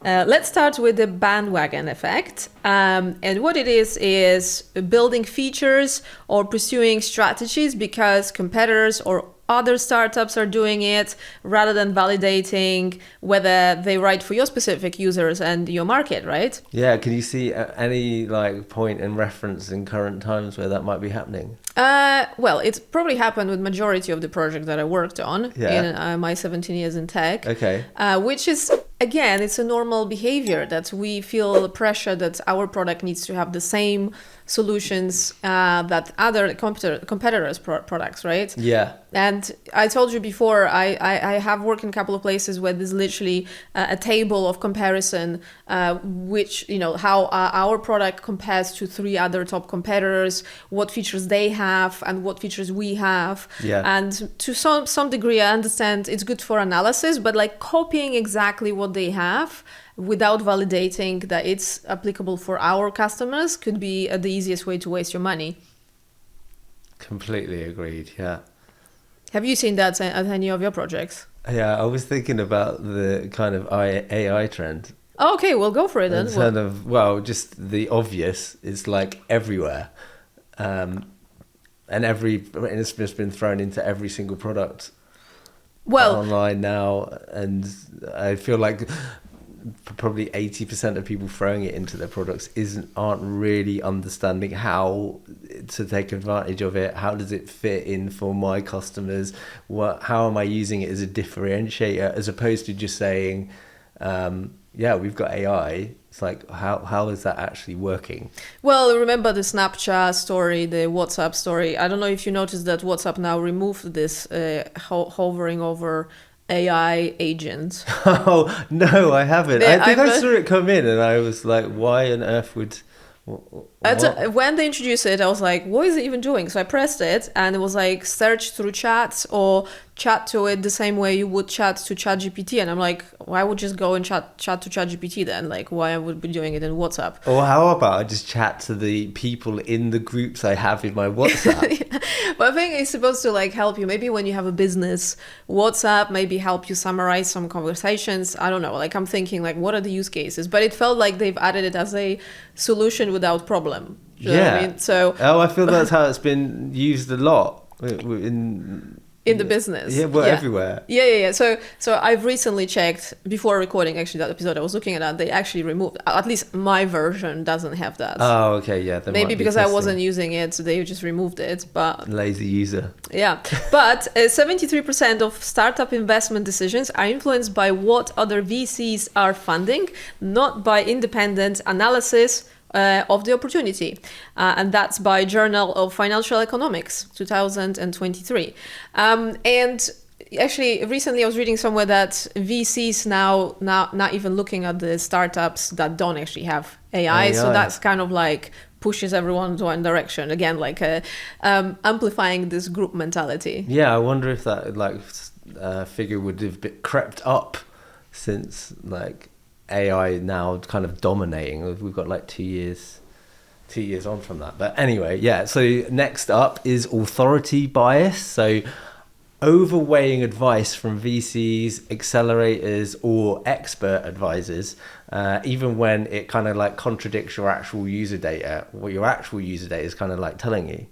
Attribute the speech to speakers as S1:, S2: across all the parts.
S1: Let's start with the bandwagon effect. And what it is building features or pursuing strategies because competitors or other startups are doing it rather than validating whether they right for your specific users and your market, right?
S2: Yeah, can you see any like point in reference in current times where that might be happening?
S1: Well, it's probably happened with majority of the projects that I worked on in my 17 years in tech.
S2: Okay.
S1: Which is, again, it's a normal behavior that we feel pressure that our product needs to have the same solutions that other competitors' products, right?
S2: Yeah.
S1: And I told you before, I have worked in a couple of places where there's literally a table of comparison, which, you know, how our product compares to 3 other top competitors, what features they have and what features we have.
S2: Yeah.
S1: And to some degree, I understand it's good for analysis, but like copying exactly what they have without validating that it's applicable for our customers could be the easiest way to waste your money.
S2: Completely agreed, yeah.
S1: Have you seen that at any of your projects?
S2: Yeah, I was thinking about the kind of AI trend.
S1: Oh, okay, we'll go for it then.
S2: Kind of, well, just the obvious is like everywhere. And it's just been thrown into every single product online now. And I feel like probably 80% of people throwing it into their products aren't really understanding how to take advantage of it. How does it fit in for my customers? How am I using it as a differentiator, as opposed to just saying, yeah, we've got AI. It's like, how is that actually working?
S1: Well, remember the Snapchat story, the WhatsApp story. I don't know if you noticed that WhatsApp now removed this hovering over AI agent.
S2: Oh, no, I haven't. I think I saw it come in and I was like, why on earth would...
S1: When they introduced it, I was like, what is it even doing? So I pressed it and it was like search through chats or chat to it the same way you would chat to ChatGPT. And I'm like, why would just go and chat to ChatGPT then? Like, why I would be doing it in WhatsApp?
S2: Or how about I just chat to the people in the groups I have in my WhatsApp?
S1: Yeah. But I think it's supposed to like help you. Maybe when you have a business, WhatsApp maybe help you summarize some conversations. I don't know. Like I'm thinking like, what are the use cases? But it felt like they've added it as a solution without problem. You know what I mean? So
S2: I feel that's how it's been used a lot
S1: in the business.
S2: Yeah, well, everywhere.
S1: Yeah. So I've recently checked before recording actually that episode. I was looking at that. They actually removed, at least my version doesn't have that.
S2: Oh, okay, yeah.
S1: Maybe because I wasn't using it, so they just removed it. But
S2: lazy user.
S1: Yeah, but 73% of startup investment decisions are influenced by what other VCs are funding, not by independent analysis of the opportunity. And that's by Journal of Financial Economics, 2023. And actually, recently I was reading somewhere that VCs now not even looking at the startups that don't actually have AI. So that's kind of like pushes everyone to one direction. Again, like amplifying this group mentality.
S2: Yeah, I wonder if that figure would have crept up since like AI now kind of dominating. We've got like 2 years on from that. But anyway, yeah. So next up is authority bias. So overweighing advice from VCs, accelerators, or expert advisors, even when it kind of like contradicts your actual user data, what your actual user data is kind of like telling you.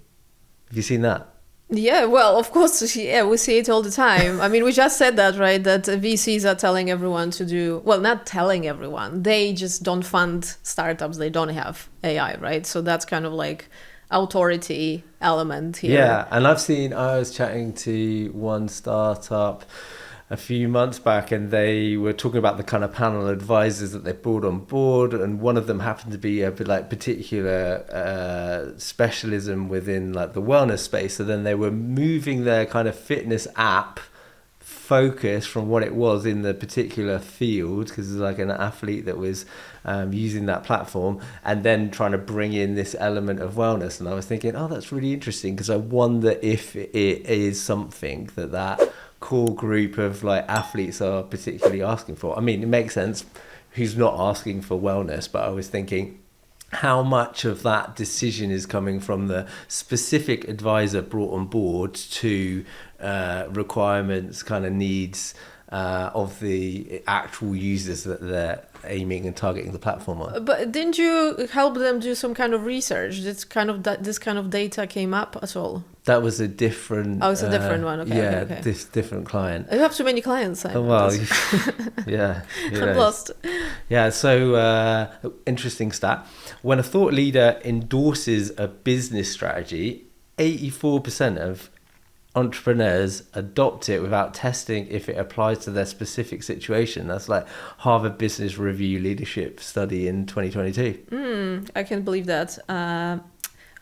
S2: Have you seen that?
S1: Yeah, well, of course, yeah, we see it all the time. I mean, we just said that, right? That VCs are telling everyone to do, well, not telling everyone. They just don't fund startups. They don't have AI, right? So that's kind of like authority element here.
S2: Yeah, and I was chatting to one startup a few months back, and they were talking about the kind of panel advisors that they brought on board, and one of them happened to be a like particular specialism within like the wellness space. So then they were moving their kind of fitness app focus from what it was in the particular field, because it's like an athlete that was using that platform, and then trying to bring in this element of wellness. And I was thinking, oh, that's really interesting, because I wonder if it is something that core group of like athletes are particularly asking for. I mean, it makes sense who's not asking for wellness, but I was thinking how much of that decision is coming from the specific advisor brought on board to requirements, kind of needs, of the actual users that they're aiming and targeting the platform on.
S1: But didn't you help them do some kind of research? This kind of data came up at all?
S2: That was a different...
S1: Oh, it's a different one. Okay,
S2: yeah,
S1: okay.
S2: this different client.
S1: You have too many clients. Simon.
S2: Well, yeah.
S1: I'm lost.
S2: Yeah, so interesting stat. When a thought leader endorses a business strategy, 84% of entrepreneurs adopt it without testing if it applies to their specific situation. That's like Harvard Business Review leadership study in 2022.
S1: I can't believe that.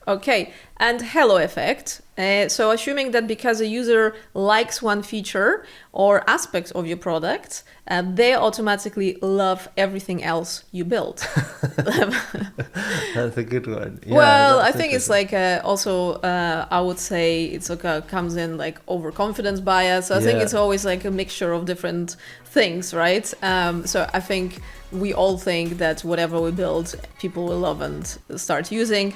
S1: Okay, and halo effect. So assuming that because a user likes one feature or aspect of your product, they automatically love everything else you build.
S2: That's a good one. Yeah,
S1: well, I think it's like also, I would say it's like comes in like overconfidence bias. So I think it's always like a mixture of different things, right? So I think we all think that whatever we build, people will love and start using.